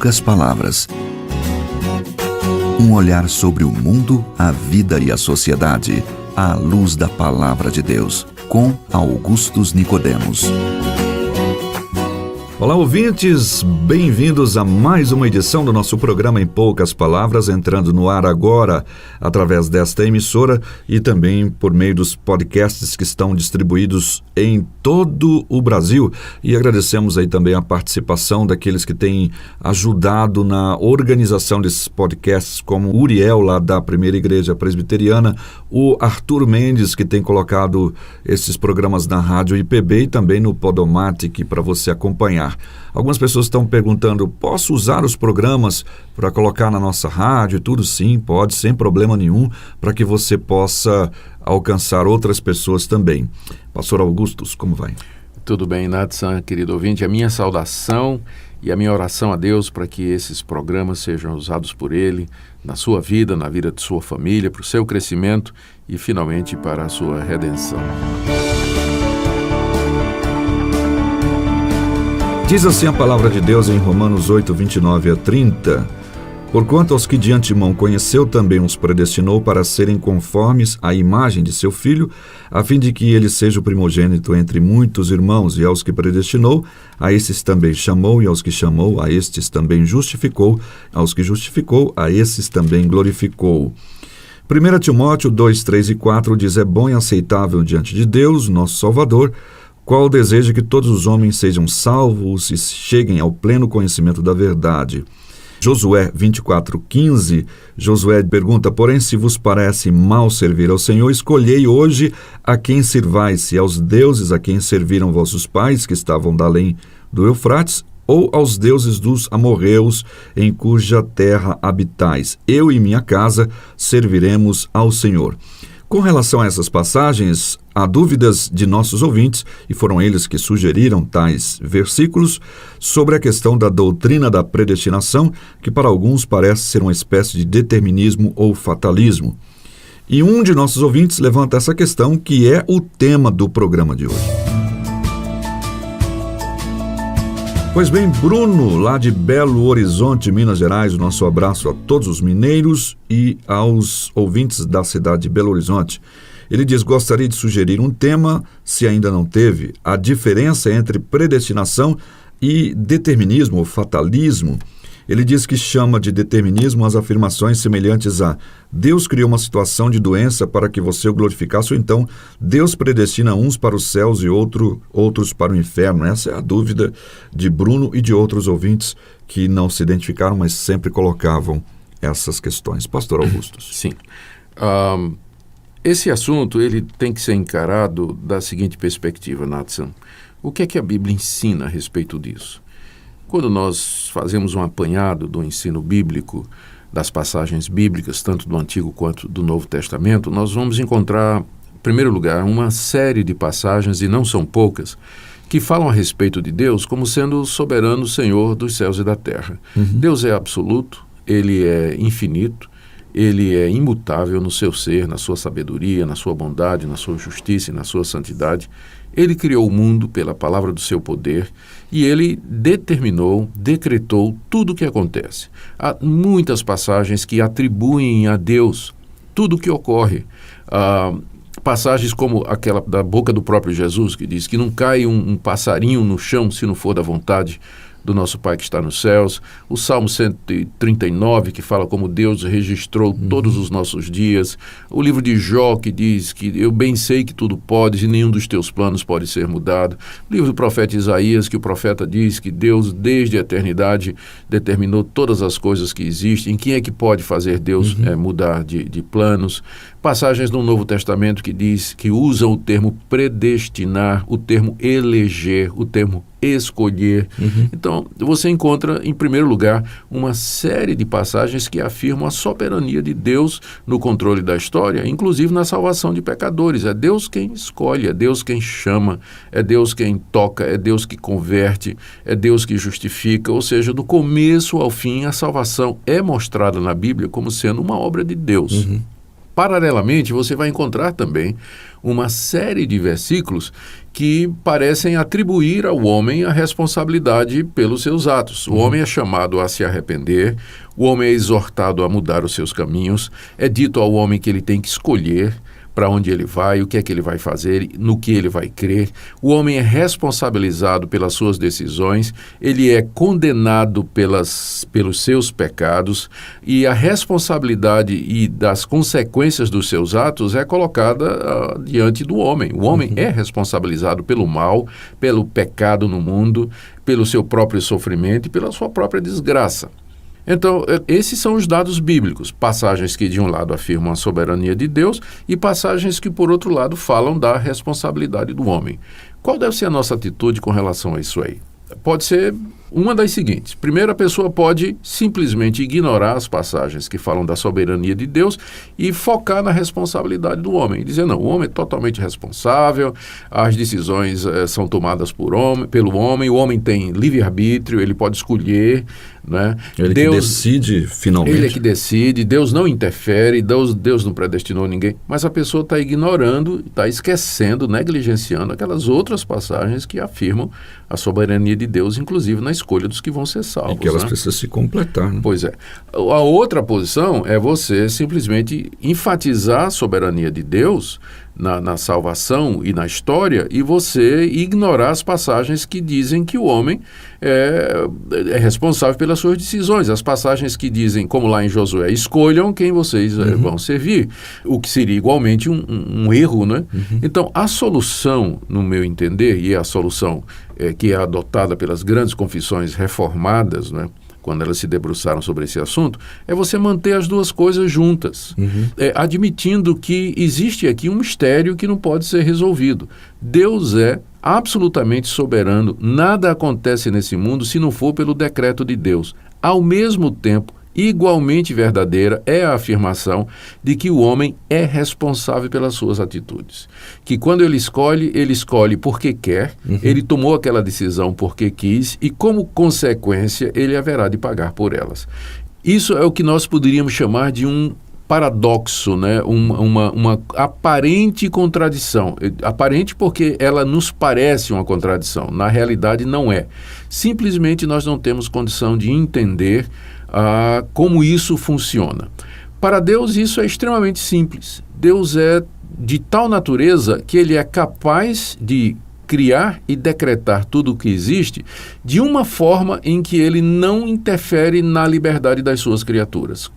poucas palavras. Um olhar sobre o mundo, a vida e a sociedade, à luz da Palavra de Deus, com Augustus Nicodemos. Olá, ouvintes, bem-vindos a mais uma edição do nosso programa Em Poucas Palavras, entrando no ar agora através desta emissora e também por meio dos podcasts que estão distribuídos em todo o Brasil. E agradecemos aí também a participação daqueles que têm ajudado na organização desses podcasts, como o Uriel, lá da Primeira Igreja Presbiteriana, o Arthur Mendes, que tem colocado esses programas na Rádio IPB e também no Podomatic para você acompanhar. Algumas pessoas estão perguntando, posso usar os programas para colocar na nossa rádio e tudo? Sim, pode, sem problema nenhum, para que você possa alcançar outras pessoas também. Pastor Augustus, como vai? Tudo bem, Natsan, querido ouvinte. A minha saudação e a minha oração a Deus para que esses programas sejam usados por Ele na sua vida, na vida de sua família, para o seu crescimento e, finalmente, para a sua redenção. Diz assim a palavra de Deus em Romanos 8, 29 a 30. Porquanto aos que de antemão conheceu também os predestinou para serem conformes à imagem de seu Filho, a fim de que ele seja o primogênito entre muitos irmãos, e aos que predestinou, a esses também chamou, e aos que chamou, a estes também justificou, aos que justificou, a esses também glorificou. 1 Timóteo 2, 3 e 4 diz, é bom e aceitável diante de Deus, nosso Salvador, qual deseja que todos os homens sejam salvos e cheguem ao pleno conhecimento da verdade. Josué 24:15, Josué pergunta, porém, se vos parece mal servir ao Senhor, escolhei hoje a quem sirvais, se aos deuses a quem serviram vossos pais, que estavam da além do Eufrates, ou aos deuses dos amorreus, em cuja terra habitais. Eu e minha casa serviremos ao Senhor. Com relação a essas passagens, há dúvidas de nossos ouvintes, e foram eles que sugeriram tais versículos, sobre a questão da doutrina da predestinação, que para alguns parece ser uma espécie de determinismo ou fatalismo. E um de nossos ouvintes levanta essa questão, que é o tema do programa de hoje. Pois bem, Bruno, lá de Belo Horizonte, Minas Gerais, o nosso abraço a todos os mineiros e aos ouvintes da cidade de Belo Horizonte. Ele diz, gostaria de sugerir um tema, se ainda não teve, a diferença entre predestinação e determinismo ou fatalismo. Ele diz que chama de determinismo as afirmações semelhantes a Deus criou uma situação de doença para que você o glorificasse, ou então Deus predestina uns para os céus e outros para o inferno. Essa é a dúvida de Bruno e de outros ouvintes que não se identificaram, mas sempre colocavam essas questões. Pastor Augustus. Sim. Esse assunto ele tem que ser encarado da seguinte perspectiva, Nathan. O que é que a Bíblia ensina a respeito disso? Quando nós fazemos um apanhado do ensino bíblico, das passagens bíblicas, tanto do Antigo quanto do Novo Testamento, nós vamos encontrar, em primeiro lugar, uma série de passagens, e não são poucas, que falam a respeito de Deus como sendo o soberano Senhor dos céus e da terra. Deus é absoluto, Ele é infinito, Ele é imutável no seu ser, na sua sabedoria, na sua bondade, na sua justiça e na sua santidade. Ele criou o mundo pela palavra do seu poder e Ele determinou, decretou tudo o que acontece. Há muitas passagens que atribuem a Deus tudo o que ocorre. Passagens como aquela da boca do próprio Jesus, que diz que não cai um passarinho no chão se não for da vontade do nosso Pai que está nos céus, o Salmo 139, que fala como Deus registrou todos os nossos dias, o livro de Jó, que diz que eu bem sei que tudo podes e nenhum dos teus planos pode ser mudado, o livro do profeta Isaías, que o profeta diz que Deus desde a eternidade determinou todas as coisas que existem, quem é que pode fazer Deus mudar de planos, passagens no Novo Testamento que diz que usam o termo predestinar, o termo eleger, o termo escolher. Então, você encontra, em primeiro lugar, uma série de passagens que afirmam a soberania de Deus no controle da história, inclusive na salvação de pecadores. É Deus quem escolhe, é Deus quem chama, é Deus quem toca, é Deus que converte, é Deus que justifica. Ou seja, do começo ao fim, a salvação é mostrada na Bíblia como sendo uma obra de Deus. Paralelamente, você vai encontrar também uma série de versículos que parecem atribuir ao homem a responsabilidade pelos seus atos. O homem é chamado a se arrepender, o homem é exortado a mudar os seus caminhos, é dito ao homem que ele tem que escolher para onde ele vai, o que é que ele vai fazer, no que ele vai crer. O homem é responsabilizado pelas suas decisões, ele é condenado pelos seus pecados, e a responsabilidade e das consequências dos seus atos é colocada diante do homem. O homem é responsabilizado pelo mal, pelo pecado no mundo, pelo seu próprio sofrimento e pela sua própria desgraça. Então, esses são os dados bíblicos, passagens que de um lado afirmam a soberania de Deus e passagens que, por outro lado, falam da responsabilidade do homem. Qual deve ser a nossa atitude com relação a isso aí? Pode ser uma das seguintes. Primeiro, a pessoa pode simplesmente ignorar as passagens que falam da soberania de Deus e focar na responsabilidade do homem. E dizer, não, o homem é totalmente responsável, as decisões são tomadas pelo homem, o homem tem livre-arbítrio, ele pode escolher, né? Ele que decide finalmente. Ele é que decide, Deus não interfere, Deus não predestinou ninguém, mas a pessoa está ignorando, está esquecendo, negligenciando aquelas outras passagens que afirmam a soberania de Deus, inclusive na escolha dos que vão ser salvos. E que elas né? precisam se completar. Né? Pois é. A outra posição é você simplesmente enfatizar a soberania de Deus na salvação e na história, e você ignorar as passagens que dizem que o homem é responsável pelas suas decisões. As passagens que dizem, como lá em Josué, escolham quem vocês vão servir, o que seria igualmente um erro, né? Então, a solução, no meu entender, e a solução que é adotada pelas grandes confissões reformadas, né? Quando elas se debruçaram sobre esse assunto, é você manter as duas coisas juntas, admitindo que existe aqui um mistério que não pode ser resolvido. Deus é absolutamente soberano, nada acontece nesse mundo se não for pelo decreto de Deus. Ao mesmo tempo, igualmente verdadeira é a afirmação de que o homem é responsável pelas suas atitudes. Que quando ele escolhe porque quer, ele tomou aquela decisão porque quis e, como consequência, ele haverá de pagar por elas. Isso é o que nós poderíamos chamar de um paradoxo, né? uma aparente contradição. Aparente porque ela nos parece uma contradição. Na realidade, não é. Simplesmente nós não temos condição de entender como isso funciona. Para Deus, isso é extremamente simples. Deus é de tal natureza que ele é capaz de criar e decretar tudo o que existe de uma forma em que ele não interfere na liberdade das suas criaturas.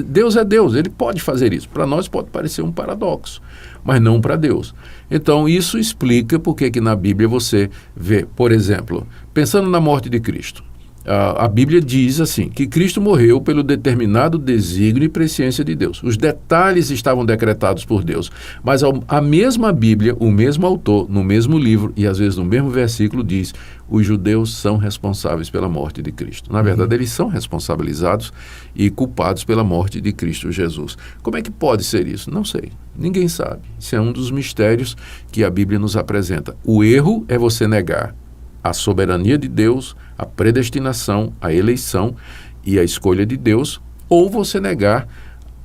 Deus é Deus, ele pode fazer isso. Para nós pode parecer um paradoxo, mas não para Deus. Então, isso explica por que na Bíblia você vê, por exemplo, pensando na morte de Cristo. A Bíblia diz assim, que Cristo morreu pelo determinado desígnio e presciência de Deus. Os detalhes estavam decretados por Deus, mas a mesma Bíblia, o mesmo autor, no mesmo livro e às vezes no mesmo versículo diz, os judeus são responsáveis pela morte de Cristo. Na verdade, eles são responsabilizados e culpados pela morte de Cristo Jesus. Como é que pode ser isso? Não sei. Ninguém sabe. Isso é um dos mistérios que a Bíblia nos apresenta. O erro é você negar a soberania de Deus, a predestinação, a eleição e a escolha de Deus, ou você negar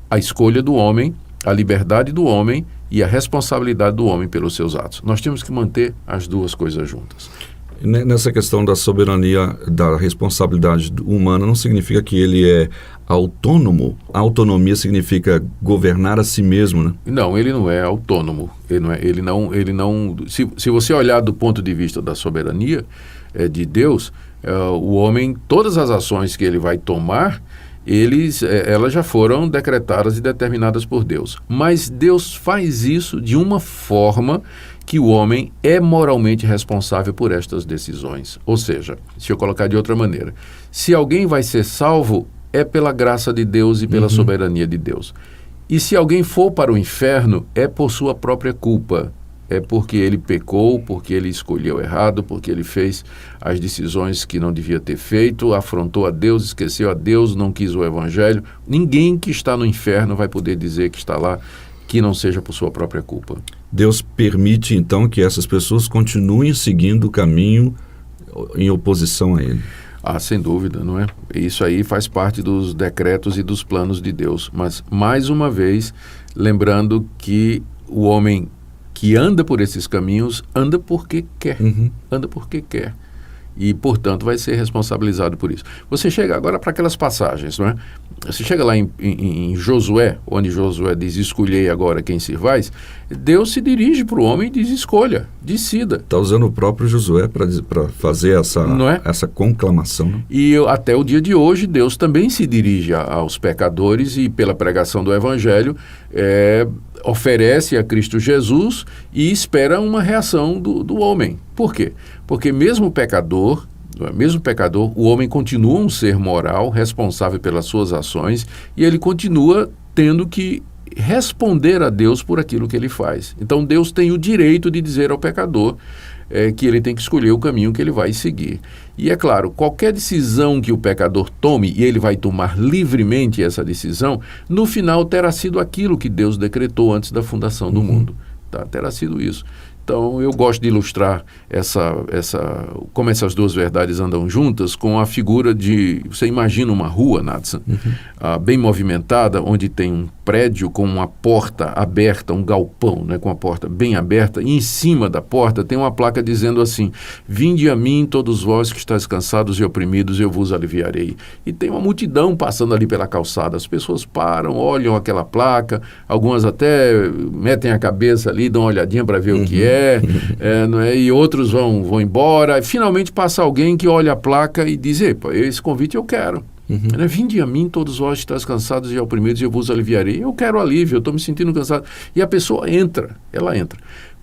a escolha do homem, a liberdade do homem e a responsabilidade do homem pelos seus atos. Nós temos que manter as duas coisas juntas. Nessa questão da soberania, da responsabilidade humana, não significa que ele é autônomo? A autonomia significa governar a si mesmo, né? Não, ele não é autônomo. Ele não. Se você olhar do ponto de vista da soberania de Deus, o homem, todas as ações que ele vai tomar, elas já foram decretadas e determinadas por Deus. Mas Deus faz isso de uma forma que o homem é moralmente responsável por estas decisões. Ou seja, se eu colocar de outra maneira, se alguém vai ser salvo, é pela graça de Deus e pela soberania de Deus. E se alguém for para o inferno, é por sua própria culpa. É porque ele pecou, porque ele escolheu errado, porque ele fez as decisões que não devia ter feito, afrontou a Deus, esqueceu a Deus, não quis o evangelho. Ninguém que está no inferno vai poder dizer que está lá, que não seja por sua própria culpa. Deus permite, então, que essas pessoas continuem seguindo o caminho em oposição a ele. Ah, sem dúvida, não é? Isso aí faz parte dos decretos e dos planos de Deus. Mas, mais uma vez, lembrando que o homem que anda por esses caminhos anda porque quer. Anda porque quer. E, portanto, vai ser responsabilizado por isso. Você chega agora para aquelas passagens, não é? Você chega lá em Josué, onde Josué diz, escolhei agora quem servais, Deus se dirige para o homem e diz, escolha, decida. Está usando o próprio Josué para fazer essa conclamação. Né? E até o dia de hoje, Deus também se dirige aos pecadores e, pela pregação do Evangelho, oferece a Cristo Jesus e espera uma reação do homem. Por quê? Porque mesmo pecador, o homem continua um ser moral, responsável pelas suas ações, e ele continua tendo que responder a Deus por aquilo que ele faz. Então Deus tem o direito de dizer ao pecador que ele tem que escolher o caminho que ele vai seguir. E é claro, qualquer decisão que o pecador tome, e ele vai tomar livremente essa decisão, no final terá sido aquilo que Deus decretou antes da fundação do mundo. Tá? Terá sido isso. Então, eu gosto de ilustrar como essas duas verdades andam juntas com a figura de... Você imagina uma rua, Nathan, bem movimentada, onde tem um prédio com uma porta aberta, um galpão, né, com a porta bem aberta, e em cima da porta tem uma placa dizendo assim, vinde a mim todos vós que estáis cansados e oprimidos, eu vos aliviarei. E tem uma multidão passando ali pela calçada, as pessoas param, olham aquela placa, algumas até metem a cabeça ali, dão uma olhadinha para ver o que não é? E outros vão embora, e finalmente passa alguém que olha a placa e diz, epa, esse convite eu quero. Vinde a mim todos vós que estáis cansados e oprimidos e eu vos aliviarei. Eu quero alívio, eu estou me sentindo cansado. E a pessoa entra.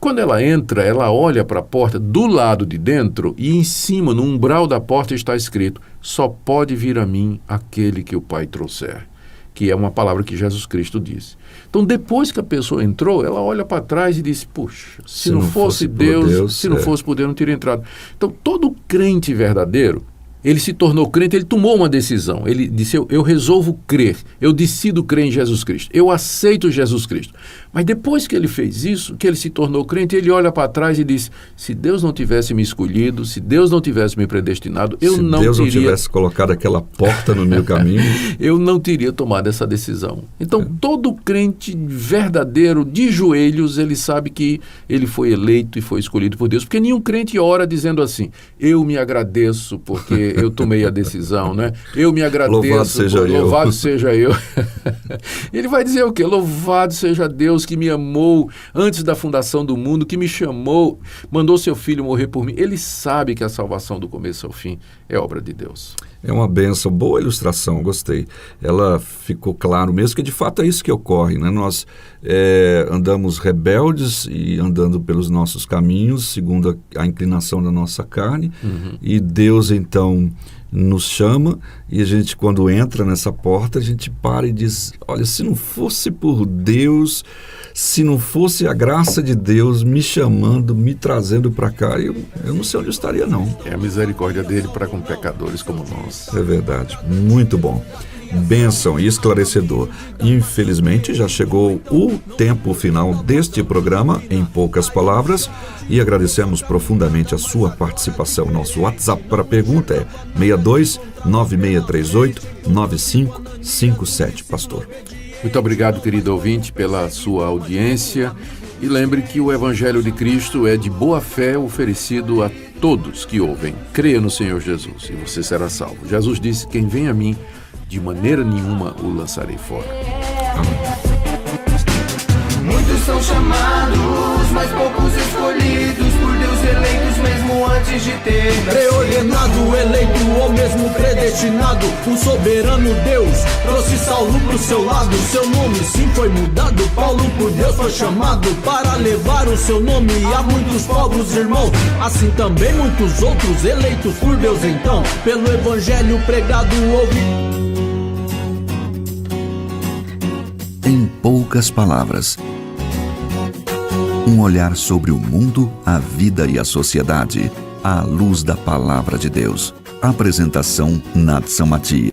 Quando ela entra, ela olha para a porta do lado de dentro e em cima, no umbral da porta, está escrito, só pode vir a mim aquele que o Pai trouxer. Que é uma palavra que Jesus Cristo disse. Então, depois que a pessoa entrou, ela olha para trás e diz, puxa, se não fosse Deus, se não fosse por Deus, não teria entrado. Então, todo crente verdadeiro, ele se tornou crente, ele tomou uma decisão. Ele disse, eu resolvo crer, eu decido crer em Jesus Cristo, eu aceito Jesus Cristo. Mas depois que ele fez isso, que ele se tornou crente, ele olha para trás e diz, se Deus não tivesse me escolhido, se Deus não tivesse me predestinado, eu não teria... Se Deus não tivesse colocado aquela porta no meu caminho... eu não teria tomado essa decisão. Então, todo crente verdadeiro, de joelhos, ele sabe que ele foi eleito e foi escolhido por Deus, porque nenhum crente ora dizendo assim, eu me agradeço porque eu tomei a decisão, né? Eu me agradeço, louvado seja eu. Ele vai dizer o quê? Louvado seja Deus que me amou antes da fundação do mundo, que me chamou, mandou seu filho morrer por mim. Ele sabe que a salvação do começo ao fim é obra de Deus. É uma bênção, boa ilustração, gostei. Ela ficou claro mesmo que de fato é isso que ocorre, né? Nós andamos rebeldes e andando pelos nossos caminhos, segundo a inclinação da nossa carne, e Deus então nos chama e a gente, quando entra nessa porta, a gente para e diz, olha, se não fosse por Deus, se não fosse a graça de Deus me chamando, me trazendo para cá, eu não sei onde eu estaria, não. É a misericórdia dele para com pecadores como nós. É verdade, muito bom. Bênção e esclarecedor. Infelizmente já chegou o tempo final deste programa, em poucas palavras, e agradecemos profundamente a sua participação. Nosso WhatsApp para pergunta é 62 9638 9557, pastor. Muito obrigado, querido ouvinte, pela sua audiência, e lembre que o Evangelho de Cristo é de boa fé oferecido a todos que ouvem. Creia no Senhor Jesus e você será salvo. Jesus disse, quem vem a mim, de maneira nenhuma o lançarei fora. Muitos são chamados, mas poucos escolhidos, por Deus eleitos mesmo antes de ter nascido. Preordenado, eleito ou mesmo predestinado, o soberano Deus trouxe Saulo pro seu lado. Seu nome sim foi mudado, Paulo por Deus foi chamado para levar o seu nome a muitos povos, irmão. Assim também muitos outros eleitos por Deus então, pelo evangelho pregado ouvi. Em poucas palavras, um olhar sobre o mundo, a vida e a sociedade, à luz da Palavra de Deus. Apresentação, Nathan Matias.